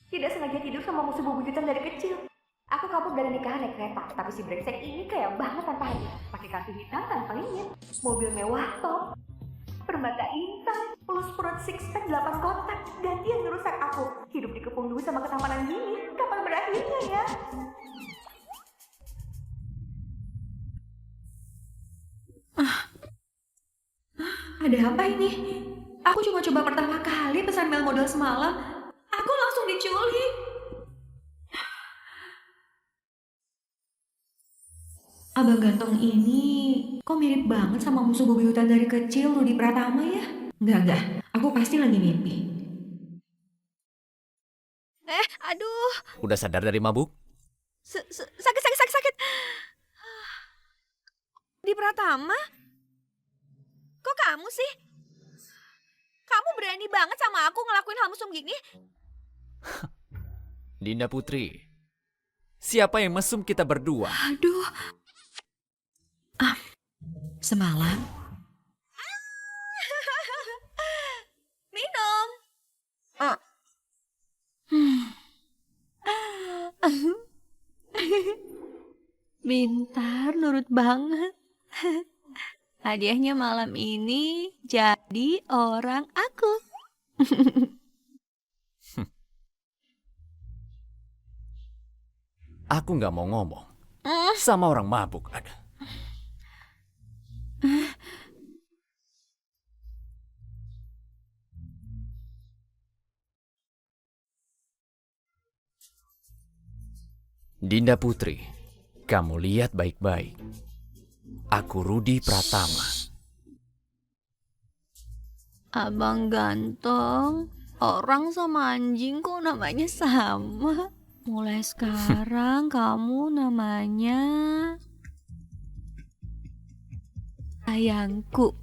Tidak sengaja tidur sama musuh bebuyutan dari kecil. Aku kabur dari nikahan naik kereta, tapi si brengsek ini kayak banget tanpa hadiah. Pakai kartu hitam tanpa limit, mobil mewah top, permata intan, plus perut six pack 8 kotak. Gantian ngerusak aku. Hidup dikepung dulu sama ketampanan gini. Kapan berakhirnya ya? Ada apa ini? Aku cuma coba pertama kali pesan mail modal semalam. Aku langsung diculik. Abang ganteng ini kok mirip banget sama musuh bebuyutan dari kecil, Rudi Pratama ya? Enggak. Aku pasti lagi mimpi. Aduh, Udah sadar dari mabuk? sakit. Di Pratama? Kok kamu sih? Kamu berani banget sama aku ngelakuin hal mesum gini? Dinda Putri, siapa yang mesum kita berdua? Aduh. Semalam Minum. Pintar, nurut banget. Hadiahnya malam ini jadi orang aku. Aku nggak mau ngomong sama orang mabuk. Ada. Dinda Putri, kamu lihat baik-baik. Aku Rudi Pratama. Abang ganteng, orang sama anjing kok namanya sama. Mulai sekarang kamu namanya sayangku.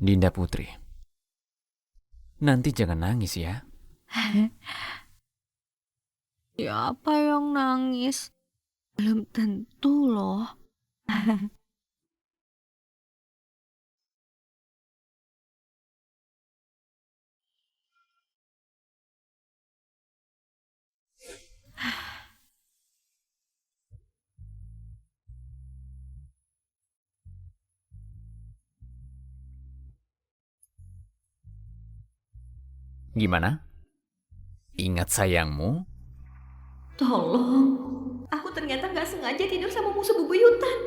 Dinda Putri, nanti jangan nangis ya. Siapa yang nangis? Belum tentu loh. Gimana? Ingat sayangmu? tolong. Aku ternyata nggak sengaja tidur sama musuh bebuyutan.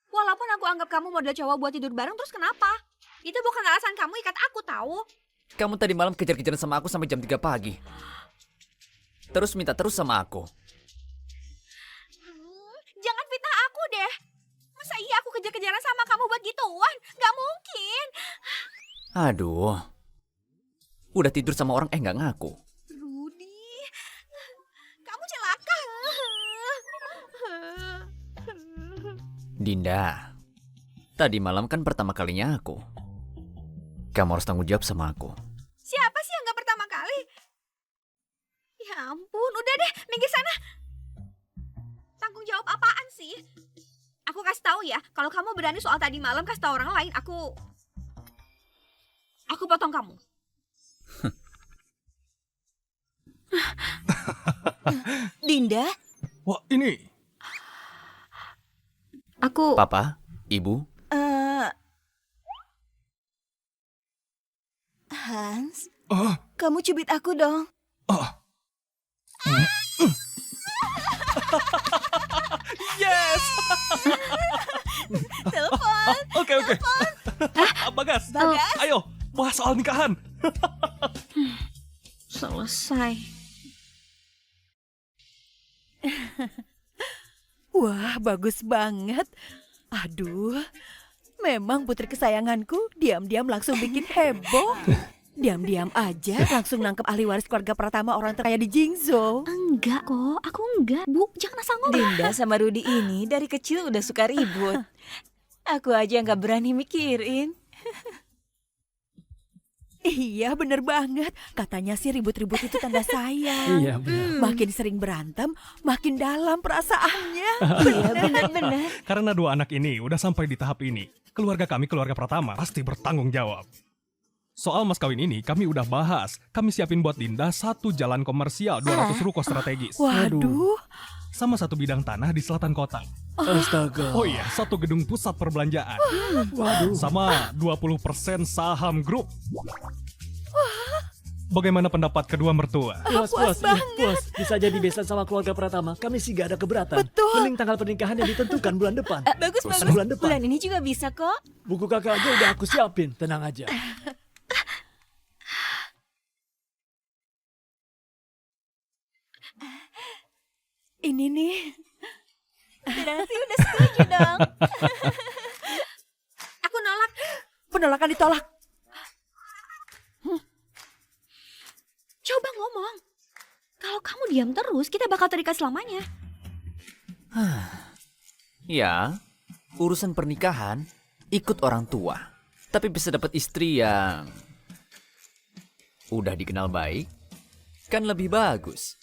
Walaupun aku anggap kamu model cowok buat tidur bareng, terus kenapa? Itu bukan alasan kamu ikat aku tahu. Kamu tadi malam kejar-kejaran sama aku sampai jam 3 pagi. Terus minta terus sama aku. Jangan fitnah aku deh. Masa iya aku kejar-kejaran sama kamu buat gituan? Gak mungkin. Aduh. Udah tidur sama orang nggak ngaku. Rudi, kamu celaka. Dinda, tadi malam kan pertama kalinya aku. Kamu harus tanggung jawab sama aku. Siapa sih yang gak pertama kali? Ya ampun, udah deh, minggir sana. Tanggung jawab apaan sih? Aku kasih tahu ya, kalau kamu berani soal tadi malam kasih tahu orang lain, aku potong kamu. Dinda? Wah, ini. Aku Papa, Ibu, Hans, Ah, kamu cubit aku dong. ah. Yes! Telepon. Oke. Bagas, ayo bahas soal nikahan. Selesai. Wah, bagus banget. Aduh, memang putri kesayanganku diam-diam langsung bikin heboh. Diam-diam aja langsung nangkep ahli waris keluarga pertama orang terkaya di Jingzhou. Enggak kok, aku enggak. Bu, jangan asal ngomong. Dinda sama Rudi ini dari kecil udah suka ribut. Aku aja nggak berani mikirin. Iya, bener banget. Katanya sih ribut-ribut itu tanda sayang. Iya, benar. Makin sering berantem, makin dalam perasaannya. Iya, benar-benar. Karena dua anak ini udah sampai di tahap ini, keluarga kami, keluarga Pratama, pasti bertanggung jawab. Soal mas kawin ini kami udah bahas. Kami siapin buat Dinda 1 jalan komersial 200 ruko strategis. Waduh, Sama 1 bidang tanah di selatan kota. Astaga. Oh iya, 1 gedung pusat perbelanjaan. Waduh. Sama 20% saham grup. Bagaimana pendapat kedua mertua? Puas. Bisa jadi besan sama keluarga Pratama. Kami sih gak ada keberatan. Betul. Mending tanggal pernikahan yang ditentukan bulan depan. Bagus, Terus bagus. bulan depan. Bulan ini juga bisa kok. Buku kakak aja udah aku siapin. Tenang aja. ini nih. Berarti udah setuju dong. Aku nolak. Penolakan ditolak. Coba ngomong. Kalau kamu diam terus, kita bakal terikat selamanya. Ya, urusan pernikahan ikut orang tua. Tapi bisa dapat istri yang udah dikenal baik, kan lebih bagus.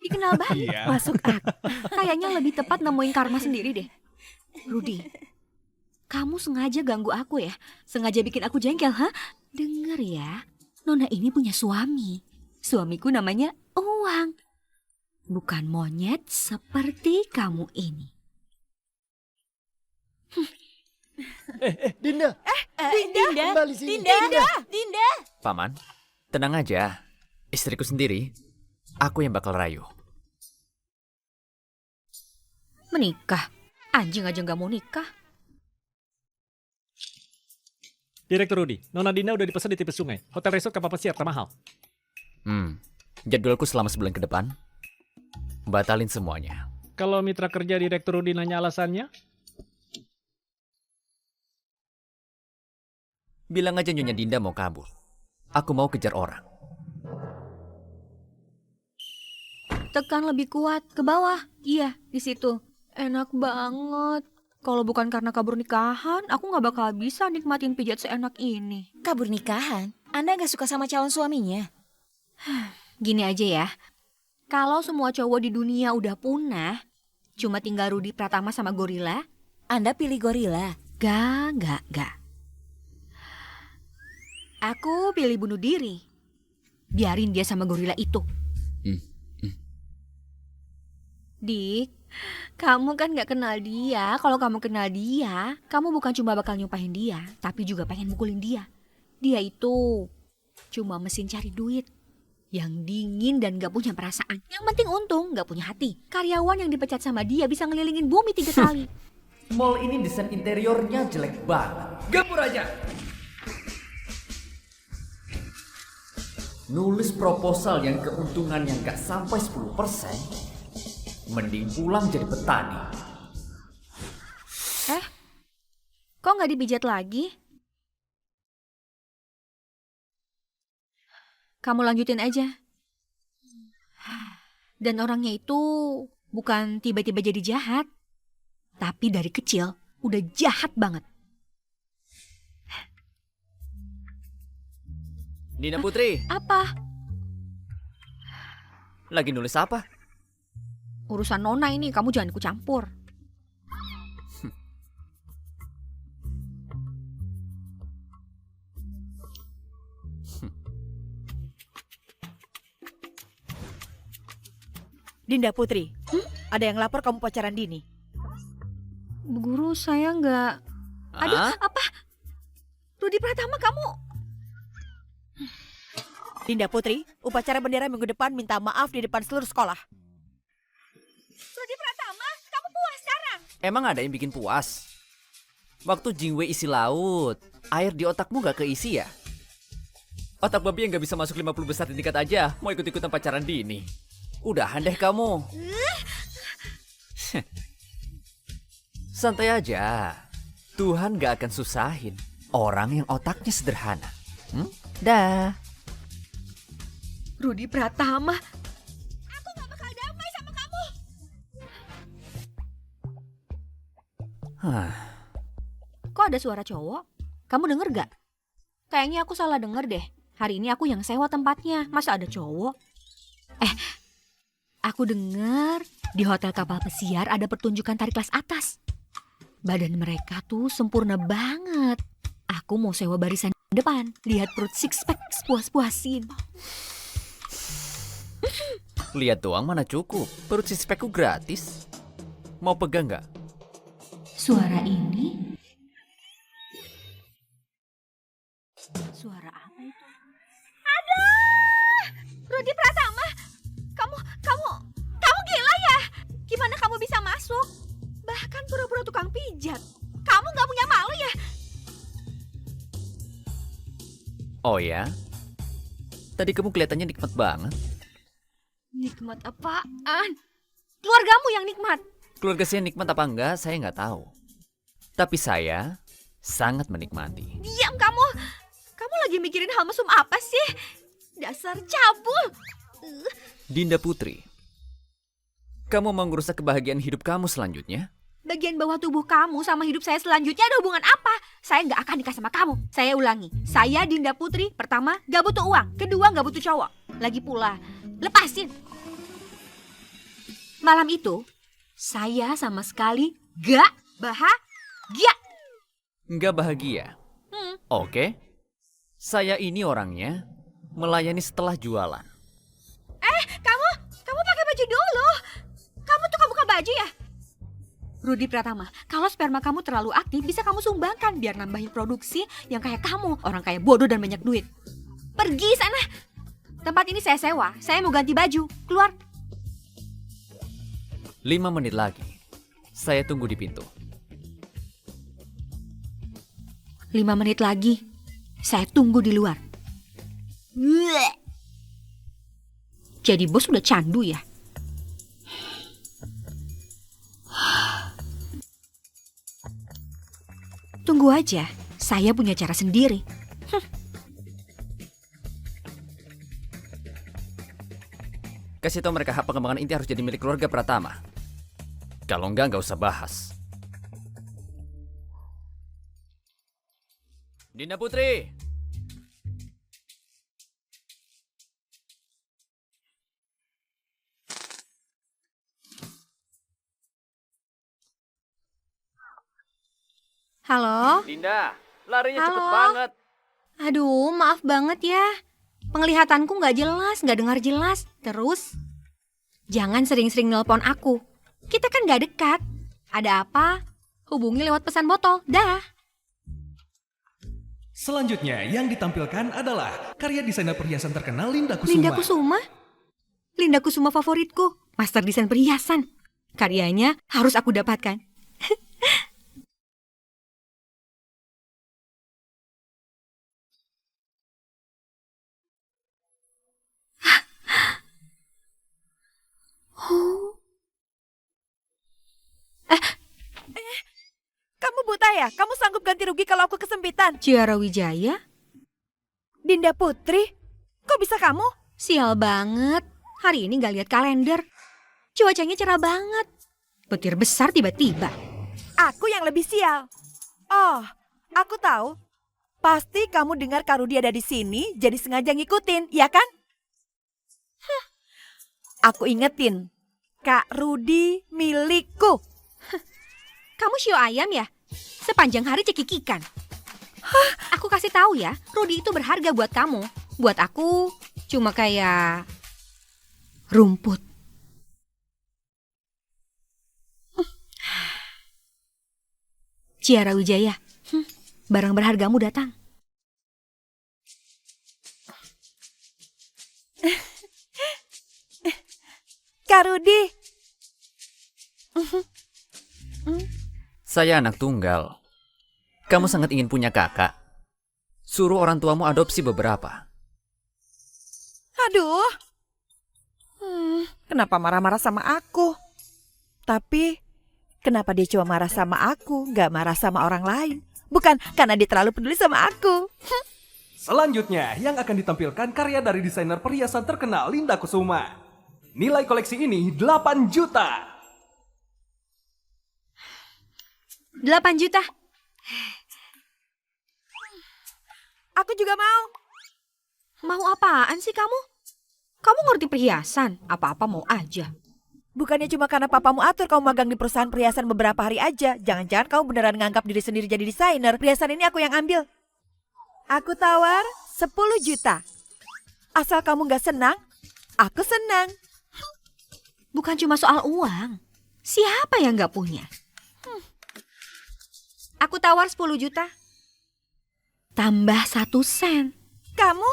Dikenal baik. Iya. Masuk akal. Kayaknya lebih tepat nemuin karma sendiri deh. Rudi, kamu sengaja ganggu aku ya? Sengaja bikin aku jengkel, ha? Dengar ya, Nona ini punya suami. Suamiku namanya Uang. Bukan monyet seperti kamu ini. Dinda. Dinda. Kembali sini. Dinda. Paman, tenang aja. Istriku sendiri, aku yang bakal rayu. Menikah? Anjing aja gak mau nikah. Direktur Rudi, Nona Dinda udah dipesan di tepi sungai. Hotel resort kapal pesiar termahal. Jadwalku selama sebulan ke depan, batalin semuanya. Kalau mitra kerja Direktur Rudi nanya alasannya, Bilang aja Nyonya Dinda mau kabur. Aku mau kejar orang. Tekan lebih kuat ke bawah. Iya, di situ. Enak banget. Kalau bukan karena kabur nikahan, aku nggak bakal bisa nikmatin pijat seenak ini. Kabur nikahan? Anda gak suka sama calon suaminya? Gini aja ya, kalau semua cowok di dunia udah punah, cuma tinggal Rudi Pratama sama Gorila, Anda pilih gorila. gak. Aku pilih bunuh diri. Biarin dia sama gorila itu. Dik, kamu kan gak kenal dia. Kalau kamu kenal dia, kamu bukan cuma bakal nyumpahin dia, tapi juga pengen mukulin dia. Dia itu cuma mesin cari duit. Yang dingin dan gak punya perasaan. Yang penting untung, gak punya hati. Karyawan yang dipecat sama dia bisa ngelilingin bumi 3 kali. Mall ini desain interiornya jelek banget. Gabur aja! Nulis proposal yang keuntungannya nggak sampai 10%, mending pulang jadi petani. Kok gak dipijat lagi? Kamu lanjutin aja. Dan orangnya itu bukan tiba-tiba jadi jahat. Tapi dari kecil udah jahat banget. Nina Putri, Apa? lagi nulis apa? Urusan Nona ini kamu jangan ikut campur. Dinda Putri, ada yang lapor kamu pacaran dini. Bu Guru, saya nggak... Aduh, Hah? apa? Rudi Pratama, kamu... Dinda Putri, upacara bendera minggu depan minta maaf di depan seluruh sekolah. Rudi Pratama, kamu puas sekarang? Emang ada yang bikin puas? Waktu Jingwei isi laut, air di otakmu gak keisi ya? Otak babi yang gak bisa masuk 50 besar di tingkat aja, mau ikut-ikutan pacaran dini. Udahan deh kamu. Santai aja. Tuhan gak akan susahin orang yang otaknya sederhana. Dah. Rudi Pratama, aku gak bakal damai sama kamu. Hah. Kok ada suara cowok? Kamu denger gak? Kayaknya aku salah denger deh. Hari ini aku yang sewa tempatnya. Masa ada cowok? Aku denger di hotel kapal pesiar ada pertunjukan tari kelas atas. Badan mereka tuh sempurna banget. Aku mau sewa barisan depan. Lihat perut six pack puas-puasin. Lihat doang mana cukup. Perut si spekku gratis. Mau pegang nggak? Suara ini? Suara apa itu? Aduh! Rudi Pratama! Kamu gila ya? Gimana kamu bisa masuk? Bahkan pura-pura tukang pijat. Kamu nggak punya malu ya? Oh ya? Tadi kamu kelihatannya nikmat banget. Nikmat apaan? Keluargamu yang nikmat. Keluarga saya nikmat apa enggak, saya nggak tahu. Tapi saya sangat menikmati. Diam kamu. Kamu lagi mikirin hal mesum apa sih? Dasar cabul. Dinda Putri, kamu mau ngerusak kebahagiaan hidup kamu selanjutnya? Bagian bawah tubuh kamu sama hidup saya selanjutnya ada hubungan apa? Saya nggak akan nikah sama kamu. Saya ulangi, saya Dinda Putri. Pertama, nggak butuh uang. Kedua, nggak butuh cowok. Lagi pula, lepasin. Malam itu, saya sama sekali nggak bahagia. Nggak bahagia? Oke. Saya ini orangnya melayani setelah jualan. Kamu pakai baju dulu. Kamu tuh buka baju ya? Rudi Pratama, kalau sperma kamu terlalu aktif bisa kamu sumbangkan biar nambahin produksi yang kayak kamu, orang kaya bodoh dan banyak duit. Pergi sana. Tempat ini saya sewa, saya mau ganti baju. Keluar. 5 menit lagi. Saya tunggu di pintu. 5 menit lagi, saya tunggu di luar. Bleh. Jadi bos udah candu ya? Tunggu aja, saya punya cara sendiri. Kasih tahu mereka hak pengembangan inti harus jadi milik keluarga Pratama. Kalau nggak usah bahas. Dinda Putri! Halo? Dinda, larinya cepet Halo? banget. Aduh, maaf banget ya. Penglihatanku nggak jelas, nggak dengar jelas. Terus, jangan sering-sering nelpon aku. Kita kan nggak dekat. Ada apa? Hubungi lewat pesan botol. Dah. Selanjutnya yang ditampilkan adalah karya desainer perhiasan terkenal Linda Kusuma. Linda Kusuma? Linda Kusuma favoritku. Master desain perhiasan. Karyanya harus aku dapatkan. Kamu buta ya? Kamu sanggup ganti rugi kalau aku kesempitan? Ciara Wijaya? Dinda Putri? Kok bisa kamu? Sial banget. Hari ini gak lihat kalender. Cuacanya cerah banget. Petir besar tiba-tiba. Aku yang lebih sial. Oh, aku tahu. Pasti kamu dengar Kak Rudi ada di sini, jadi sengaja ngikutin, ya kan? Aku ingetin, Kak Rudi milikku. Kamu shio ayam ya? Sepanjang hari cekikikan. Aku kasih tahu ya, Rudi itu berharga buat kamu. Buat aku, cuma kayak rumput. Ciara Wijaya, barang berhargamu datang. Kak Rudi. Saya anak tunggal. Kamu sangat ingin punya kakak. Suruh orang tuamu adopsi beberapa. Aduh. Kenapa marah-marah sama aku? Tapi, kenapa dia cuma marah sama aku, gak marah sama orang lain? Bukan karena dia terlalu peduli sama aku. Selanjutnya yang akan ditampilkan karya dari desainer perhiasan terkenal Linda Kusuma. Nilai koleksi ini 8 juta. 8 juta. Aku juga mau. Mau apaan sih kamu? Kamu ngerti perhiasan? Apa-apa mau aja. Bukannya cuma karena papamu atur kamu magang di perusahaan perhiasan beberapa hari aja. Jangan-jangan kamu beneran nganggap diri sendiri jadi desainer. Perhiasan ini aku yang ambil. Aku tawar 10 juta. Asal kamu gak senang, aku senang. Bukan cuma soal uang. Siapa yang gak punya? Aku tawar 10 juta. Tambah 1 sen. Kamu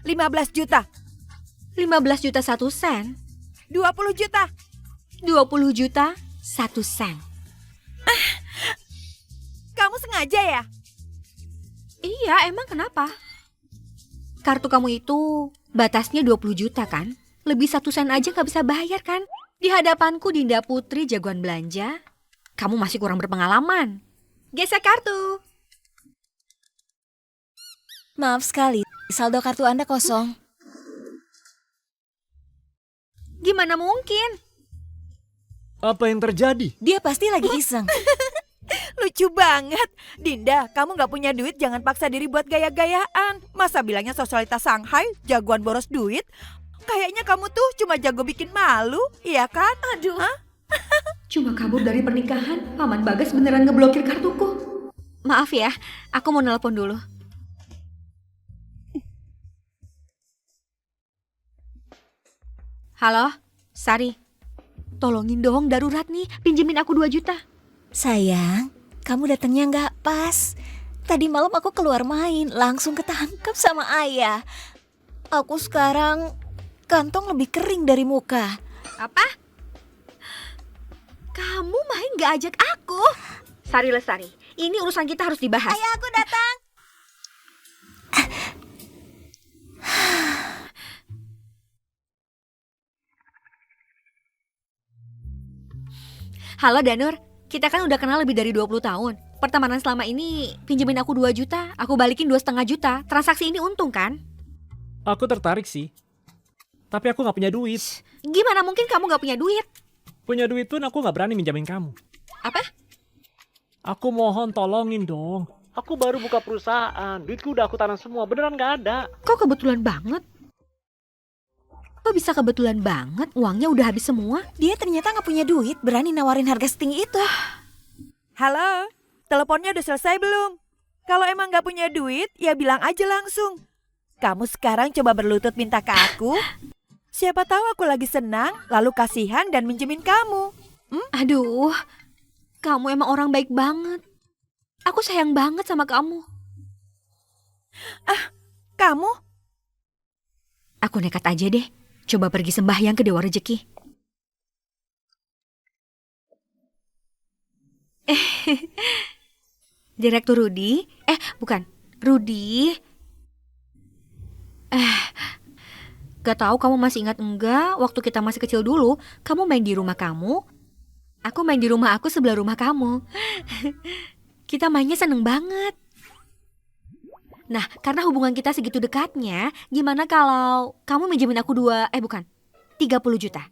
15 juta. 15 juta 1 sen. 20 juta. 20 juta 1 sen. Kamu sengaja ya? Iya, emang kenapa? Kartu kamu itu batasnya 20 juta kan? Lebih 1 sen aja gak bisa bayar kan? Di hadapanku Dinda Putri jagoan belanja, kamu masih kurang berpengalaman. Gesek kartu. Maaf sekali, saldo kartu Anda kosong. Gimana mungkin? Apa yang terjadi? Dia pasti lagi iseng. Lucu banget. Dinda, kamu gak punya duit jangan paksa diri buat gaya-gayaan. Masa bilangnya sosialitas Shanghai, jagoan boros duit? Kayaknya kamu tuh cuma jago bikin malu, iya kan? Aduh. Cuma kabur dari pernikahan, Paman Bagas beneran ngeblokir kartuku. Maaf ya, aku mau nelpon dulu. Halo, Sari. Tolongin dong, darurat nih, pinjemin aku 2 juta. Sayang, kamu datangnya nggak pas. Tadi malam aku keluar main, langsung ketangkap sama ayah. Aku sekarang kantong lebih kering dari muka. Apa? Kamu main gak ajak aku? Sari Lestari, ini urusan kita harus dibahas. Ayah, aku datang. Halo Danur, kita kan udah kenal lebih dari 20 tahun. Pertemanan selama ini pinjemin aku 2 juta, aku balikin 2,5 juta. Transaksi ini untung kan? Aku tertarik sih. Tapi aku gak punya duit. Gimana mungkin kamu gak punya duit? Punya duit pun aku gak berani minjamin kamu. Apa? Aku mohon tolongin dong. Aku baru buka perusahaan. Duitku udah aku tanam semua. Beneran gak ada. Kok kebetulan banget? Kok bisa kebetulan banget uangnya udah habis semua? Dia ternyata nggak punya duit, berani nawarin harga setinggi itu. Halo, teleponnya udah selesai belum? Kalau emang gak punya duit, ya bilang aja langsung. Kamu sekarang coba berlutut minta ke aku. Siapa tahu aku lagi senang, lalu kasihan dan minjemin kamu. Aduh, kamu emang orang baik banget. Aku sayang banget sama kamu. Kamu? Aku nekat aja deh. Coba pergi sembahyang ke Dewa Rejeki. Direktur Rudi? Bukan. Rudi. Gak tahu kamu masih ingat enggak, waktu kita masih kecil dulu, kamu main di rumah kamu, aku main di rumah aku sebelah rumah kamu. Kita mainnya seneng banget. Nah, karena hubungan kita segitu dekatnya, gimana kalau kamu minjemin aku 30 juta.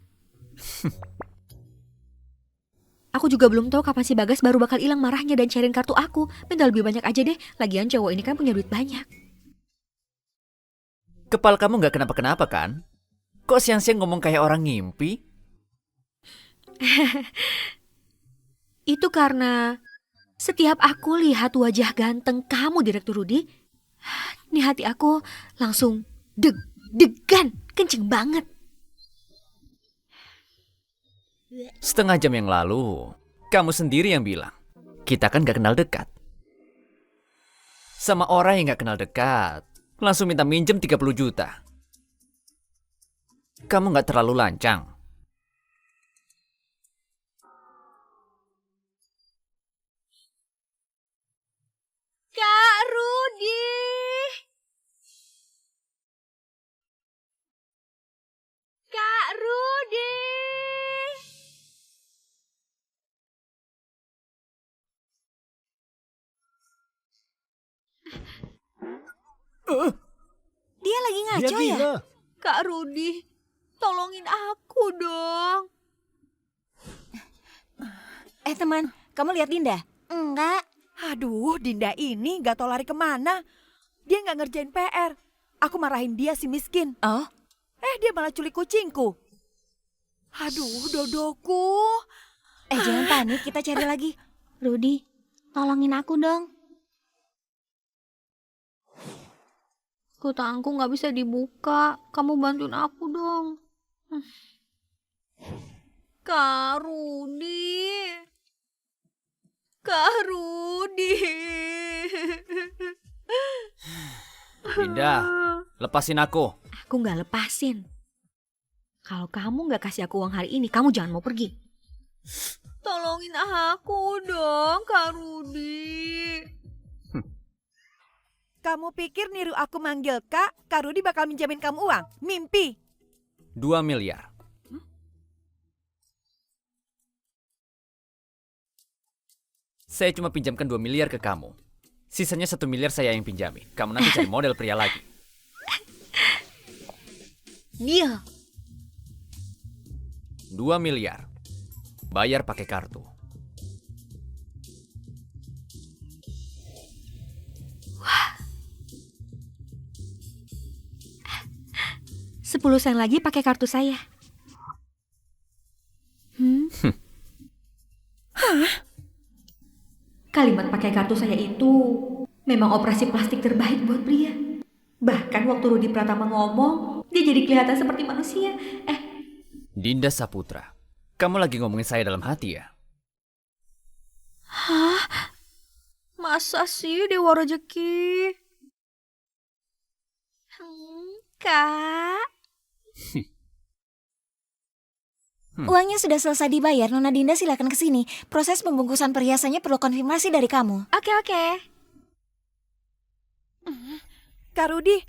Aku juga belum tahu kapan si Bagas baru bakal hilang marahnya dan cairin kartu aku. Minta lebih banyak aja deh, lagian cowok ini kan punya duit banyak. Kepala kamu nggak kenapa-kenapa kan? Kok siang-siang ngomong kayak orang ngimpi? Itu karena setiap aku lihat wajah ganteng kamu, Direktur Rudi, nih hati aku langsung deg-degan, kenceng banget. Setengah jam yang lalu, kamu sendiri yang bilang, kita kan gak kenal dekat. Sama orang yang gak kenal dekat, langsung minta minjem 30 juta. Kamu gak terlalu lancang. Kak Rudi! Kak Rudi! Dia lagi Dia ngaco ya? gila. Kak Rudi, tolongin aku dong. Teman, kamu lihat Dinda? Enggak. Aduh, Dinda ini gak tau lari kemana. Dia gak ngerjain PR. Aku marahin dia si miskin. Oh, Dia malah culik kucingku. Aduh, Dodoku. jangan panik, kita cari lagi. Rudi, tolongin aku dong. Kutangku nggak bisa dibuka. Kamu bantuin aku dong. Kak Rudi. Kak Rudi. Dinda, lepasin aku. Aku nggak lepasin. Kalau kamu nggak kasih aku uang hari ini, kamu jangan mau pergi. Tolongin aku dong, Kak Rudi. Kamu pikir niru aku manggil Kak Rudi bakal minjamin kamu uang? Mimpi. 2 miliar. Saya cuma pinjamkan 2 miliar ke kamu. Sisanya 1 miliar saya yang pinjami. Kamu nanti cari model pria lagi. Deal. 2 miliar. Bayar pakai kartu. 10 sen lagi pakai kartu saya. Kalimat pakai kartu saya itu memang operasi plastik terbaik buat pria. Bahkan waktu Rudi Pratama ngomong, dia jadi kelihatan seperti manusia. Dinda Saputra, kamu lagi ngomongin saya dalam hati ya? Hah? Masa sih Dewa Rezeki? Kak? Uangnya sudah selesai dibayar, Nona Dinda silakan ke sini. Proses pembungkusan perhiasannya perlu konfirmasi dari kamu. Oke. Kak Rudi,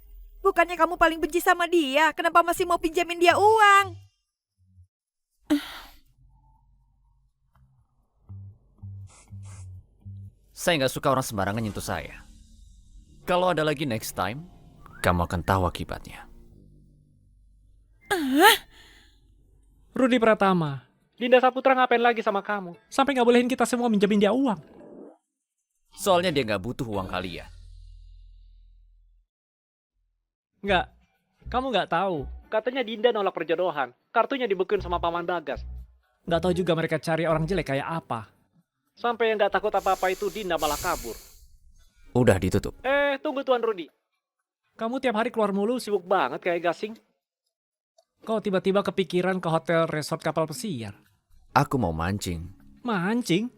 bukannya kamu paling benci sama dia? Kenapa masih mau pinjamin dia uang? Saya nggak suka orang sembarangan nyentuh saya. Kalau ada lagi next time, kamu akan tahu akibatnya. Rudi Pratama, Dinda Saputra ngapain lagi sama kamu? Sampai nggak bolehin kita semua minjemin dia uang. Soalnya dia nggak butuh uang kalian. Nggak, kamu nggak tahu. Katanya Dinda nolak perjodohan. Kartunya dibekuin sama Paman Bagas. Nggak tahu juga mereka cari orang jelek kayak apa. Sampai yang nggak takut apa-apa itu Dinda malah kabur. Udah ditutup. Tunggu Tuan Rudi. Kamu tiap hari keluar mulu sibuk banget kayak gasing. Kok tiba-tiba kepikiran ke hotel resort kapal pesiar? Aku mau mancing. Mancing?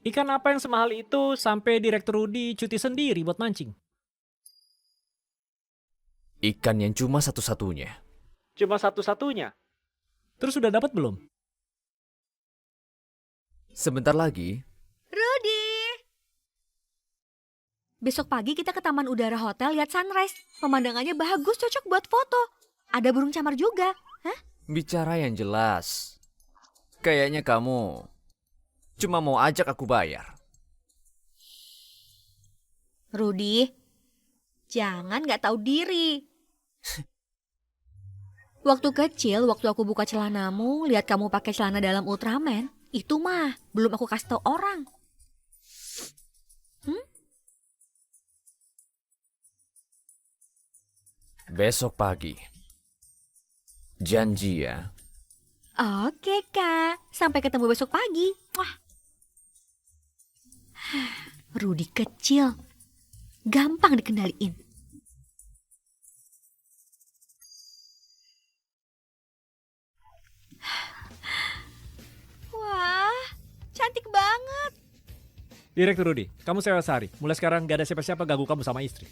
Ikan apa yang semahal itu sampai Direktur Rudi cuti sendiri buat mancing? Ikan yang cuma satu-satunya. Cuma satu-satunya? Terus sudah dapat belum? Sebentar lagi, Rudi. Besok pagi kita ke Taman Udara Hotel lihat sunrise. Pemandangannya bagus, cocok buat foto. Ada burung camar juga. bicara yang jelas. Kayaknya kamu cuma mau ajak aku bayar. Rudi, jangan nggak tahu diri. Waktu kecil, waktu aku buka celanamu, lihat kamu pakai celana dalam Ultraman, itu mah belum aku kasih tahu orang. Besok pagi. Janji ya. Oke, Kak. Sampai ketemu besok pagi. Wah. Rudi kecil. Gampang dikendaliin. Wah, cantik banget. Direktur Rudi, kamu sewa sehari. Mulai sekarang gak ada siapa-siapa ganggu kamu sama istri.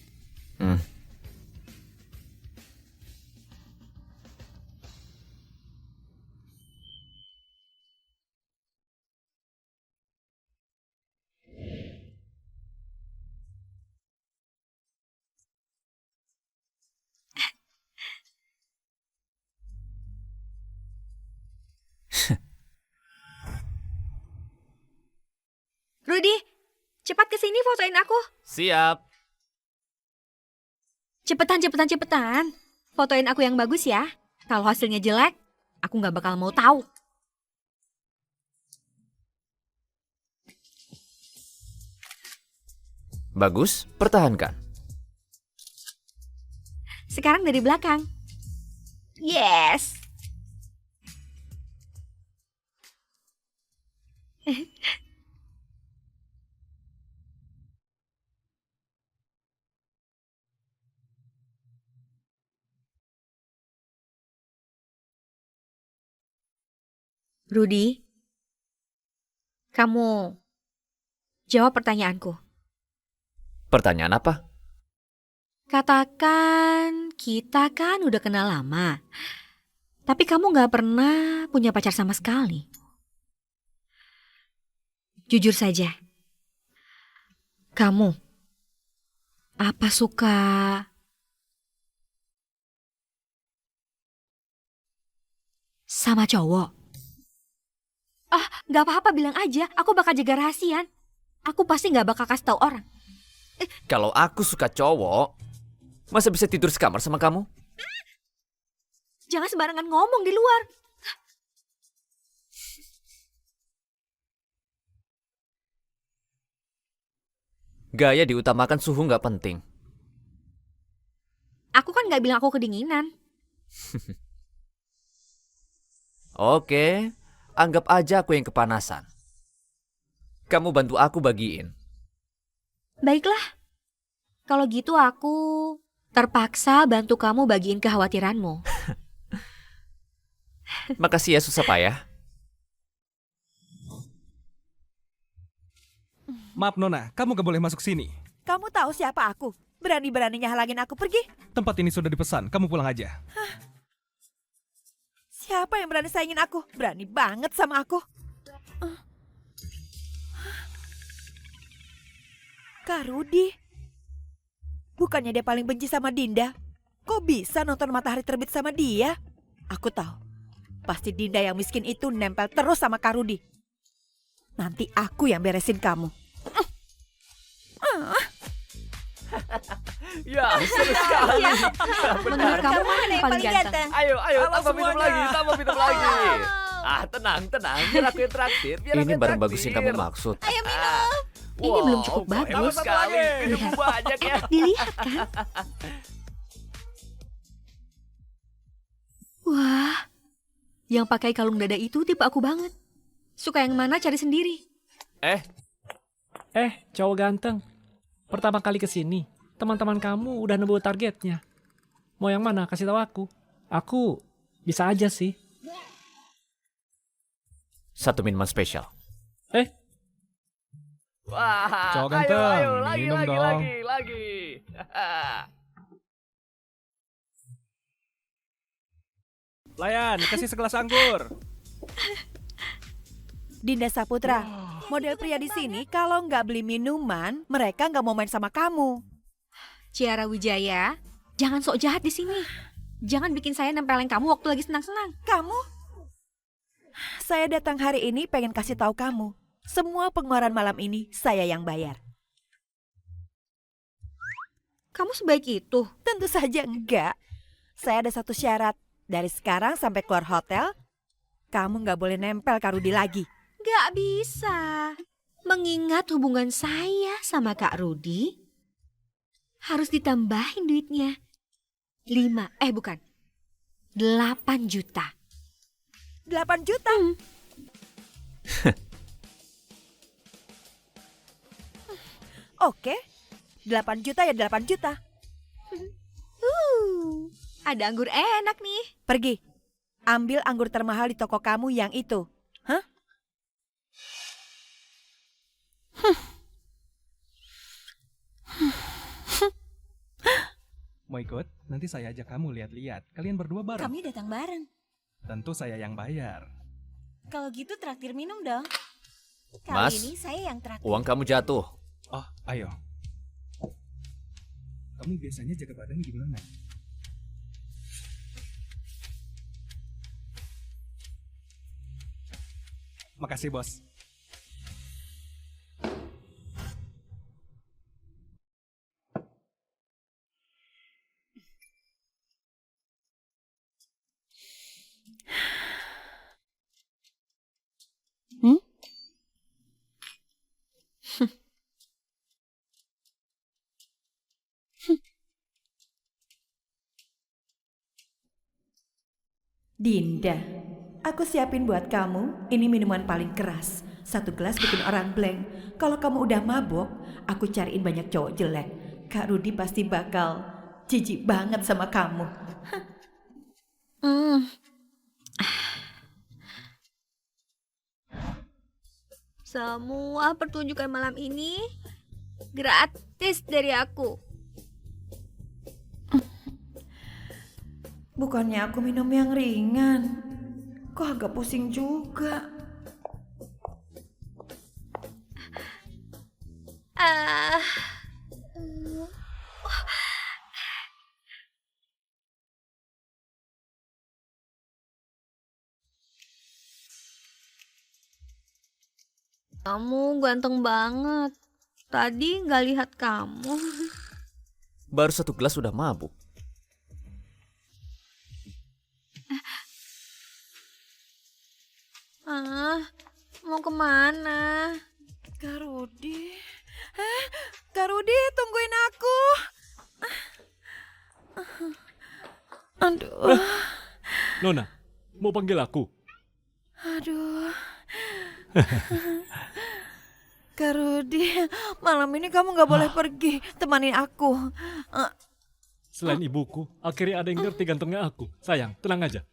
Rudi, cepat kesini fotoin aku. Siap. Cepetan. Fotoin aku yang bagus ya. Kalau hasilnya jelek, aku nggak bakal mau tahu. Bagus, pertahankan. Sekarang dari belakang. Yes. Rudy, kamu jawab pertanyaanku. Pertanyaan apa? Katakan kita kan udah kenal lama, tapi kamu gak pernah punya pacar sama sekali. Jujur saja, kamu apa suka sama cowok? Gak apa-apa, bilang aja. Aku bakal jaga rahasian. Aku pasti gak bakal kasih tahu orang. Kalau aku suka cowok, masa bisa tidur sekamar sama kamu? Jangan sembarangan ngomong di luar. Gaya diutamakan, suhu nggak penting. Aku kan gak bilang aku kedinginan. Oke, anggap aja aku yang kepanasan. Kamu bantu aku bagiin. Baiklah. Kalau gitu aku terpaksa bantu kamu bagiin kekhawatiranmu. Makasih ya, susah payah. Maaf Nona, kamu gak boleh masuk sini. Kamu tahu siapa aku? Berani-beraninya halangin aku pergi? Tempat ini sudah dipesan, kamu pulang aja. Siapa yang berani saingin aku? Berani banget sama aku. Kak Rudy. Bukannya dia paling benci sama Dinda? Kok bisa nonton matahari terbit sama dia? Aku tahu. Pasti Dinda yang miskin itu nempel terus sama Kak Rudy. Nanti aku yang beresin kamu. Ya, seru sekali. Menurut kamu mana yang paling ganteng? Ayo, Halo tambah minum semuanya. lagi, tambah minum lagi. Tenang. Biar aku yang traktir. Ini barang bagus yang kamu maksud. Ayo minum. Ini belum cukup bagus. Sekali. Minum banyak ya. Dilihat kan? Wah, yang pakai kalung dada itu tipe aku banget. Suka yang mana cari sendiri. Cowok ganteng. Pertama kali kesini, teman-teman kamu udah nebak targetnya. Mau yang mana? Kasih tahu aku. Aku bisa aja sih. Satu minuman spesial. Wah, Cowok ganteng, minum dong. lagi. Layan, kasih segelas anggur. Dinda Saputra, model pria di sini kalau nggak beli minuman, mereka nggak mau main sama kamu. Ciara Wijaya, jangan sok jahat di sini. Jangan bikin saya nempelin kamu waktu lagi senang-senang. Kamu? Saya datang hari ini pengen kasih tahu kamu. Semua pengeluaran malam ini saya yang bayar. Kamu sebaik itu. Tentu saja enggak. Saya ada satu syarat. Dari sekarang sampai keluar hotel, kamu nggak boleh nempel Kak Rudy lagi. Gak bisa. Mengingat hubungan saya sama Kak Rudy, harus ditambahin duitnya. 8 juta. 8 juta? Oke, 8 juta ya 8 juta. Ada anggur enak nih. Pergi, ambil anggur termahal di toko kamu yang itu. Hah? Mau ikut? Nanti saya ajak kamu lihat-lihat. Kalian berdua bareng. Kami datang bareng. Tentu saya yang bayar. Kalau gitu traktir minum dong. Kali Mas, ini saya yang traktir. Uang kamu jatuh. Oh, ayo. Kamu biasanya jaga badan gimana? Makasih, Bos. Dinda, aku siapin buat kamu, ini minuman paling keras. 1 gelas bikin orang blank. Kalau kamu udah mabok, aku cariin banyak cowok jelek. Kak Rudi pasti bakal jijik banget sama kamu. Hmm. Semua pertunjukan malam ini gratis dari aku. Bukannya aku minum yang ringan. Kok agak pusing juga. Ah. Kamu ganteng banget. Tadi nggak lihat kamu. Baru 1 gelas sudah mabuk. Mau kemana? Kak Rudi. Kak Rudi, tungguin aku. Aduh. Nona, mau panggil aku? Aduh. Kak Rudi, malam ini kamu gak boleh pergi. Temani aku. Selain ibuku, akhirnya ada yang ngerti gantengnya aku. Sayang, tenang aja.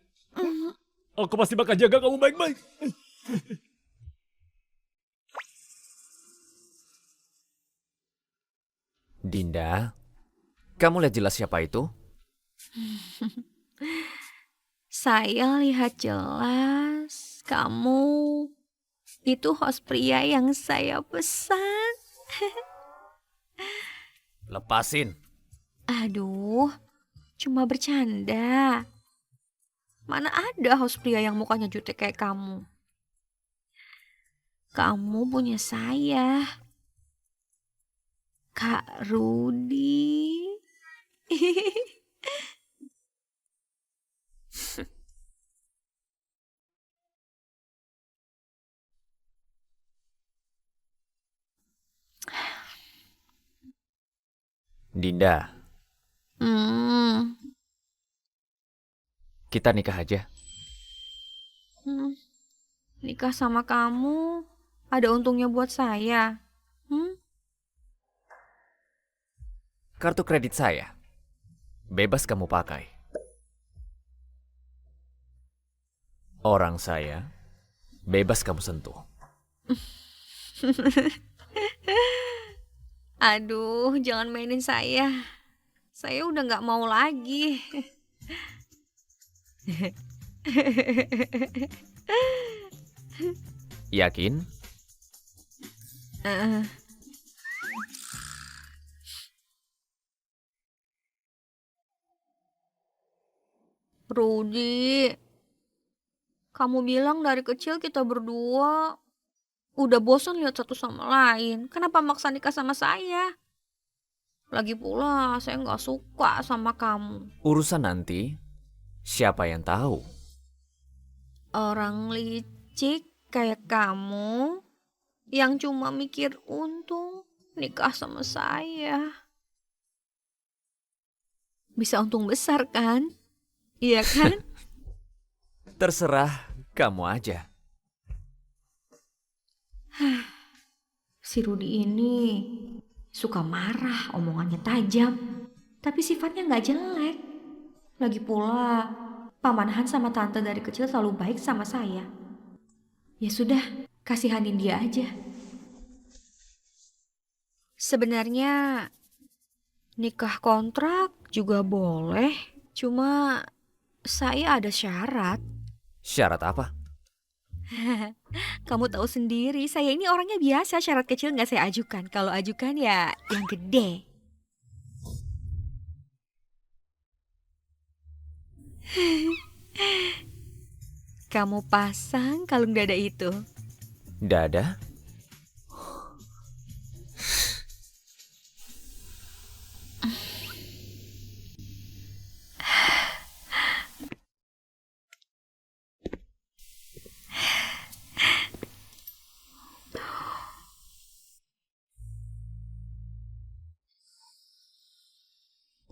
Aku pasti bakal jaga kamu baik-baik. Dinda, kamu lihat jelas siapa itu? Saya lihat jelas kamu itu host pria yang saya pesan. Lepasin. Aduh, cuma bercanda. Mana ada host pria yang mukanya jutek kayak kamu? Kamu punya saya, Kak Rudi. Dinda, Hmm, kita nikah aja. nikah sama kamu ada untungnya buat saya. Kartu kredit saya. Bebas kamu pakai. Orang saya, bebas kamu sentuh. Aduh, jangan mainin saya. Saya udah nggak mau lagi. Yakin? Eh, Rudi, kamu bilang dari kecil kita berdua udah bosan lihat satu sama lain. Kenapa maksa nikah sama saya? Lagi pula saya nggak suka sama kamu. Urusan nanti, siapa yang tahu? Orang licik kayak kamu yang cuma mikir untung nikah sama saya. Bisa untung besar kan? Iya kan? Terserah kamu aja. Si Rudi ini suka marah, omongannya tajam, tapi sifatnya nggak jelek. Lagi pula, Paman Han sama Tante dari kecil selalu baik sama saya. Ya sudah, kasihanin dia aja. Sebenarnya nikah kontrak juga boleh, cuma saya ada syarat. Syarat apa? Kamu tahu sendiri, saya ini orangnya biasa, syarat kecil nggak saya ajukan. Kalau ajukan ya yang gede. Kamu pasang kalung dada itu. Dada?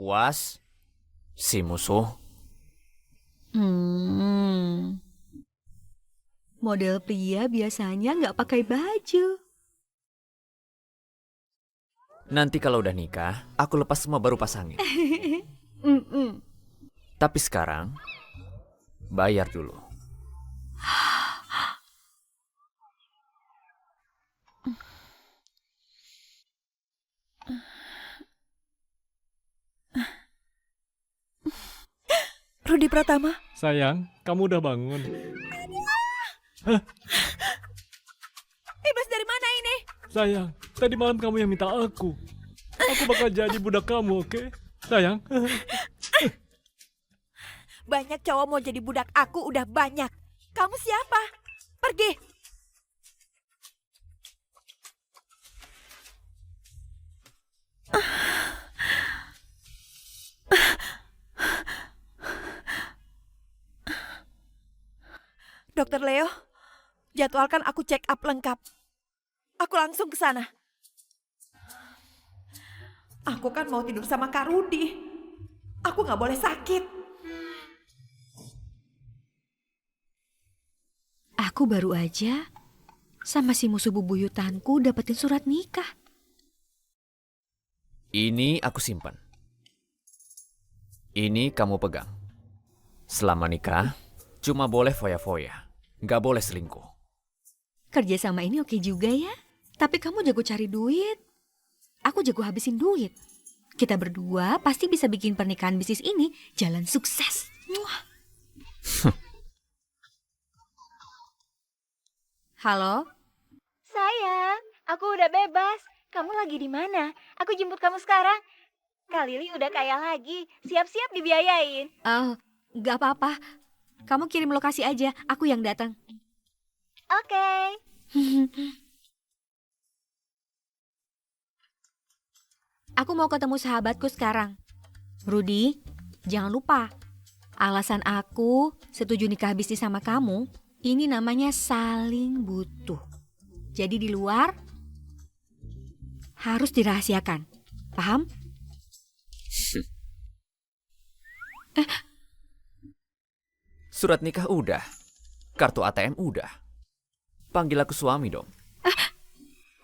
Puas? Si musuh? Hmm. Model pria biasanya nggak pakai baju. Nanti kalau udah nikah, aku lepas semua baru pasangin. Tapi sekarang, bayar dulu. Rudi Pratama, Sayang, kamu udah bangun. iblis dari mana ini? Sayang, tadi malam kamu yang minta aku. Aku bakal jadi budak kamu, oke? Sayang. Banyak cowok mau jadi budak aku udah banyak. Kamu siapa? Pergi. Dokter Leo, jadwalkan aku check up lengkap. Aku langsung ke sana. Aku kan mau tidur sama Kak Rudi. Aku nggak boleh sakit. Aku baru aja sama si musuh bubuyutanku dapetin surat nikah. Ini aku simpan. Ini kamu pegang. Selama nikah, cuma boleh foya-foya. Nggak boleh selingkuh. Kerja sama ini oke juga ya. Tapi kamu jago cari duit. Aku jago habisin duit. Kita berdua pasti bisa bikin pernikahan bisnis ini jalan sukses. Muah. Halo? Sayang, aku udah bebas. Kamu lagi di mana? Aku jemput kamu sekarang. Kak Lili udah kaya lagi. Siap-siap dibiayain. Oh, nggak apa-apa. Kamu kirim lokasi aja, aku yang datang. Oke. Aku mau ketemu sahabatku sekarang. Rudi, jangan lupa. Alasan aku setuju nikah bisnis sama kamu, ini namanya saling butuh. Jadi di luar harus dirahasiakan. Paham? Surat nikah udah. Kartu ATM udah. Panggil aku suami dong.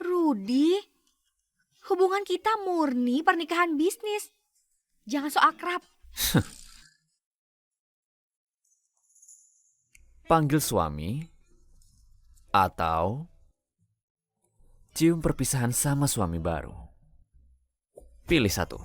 Rudi, hubungan kita murni pernikahan bisnis. Jangan so akrab. Panggil suami atau cium perpisahan sama suami baru. Pilih satu.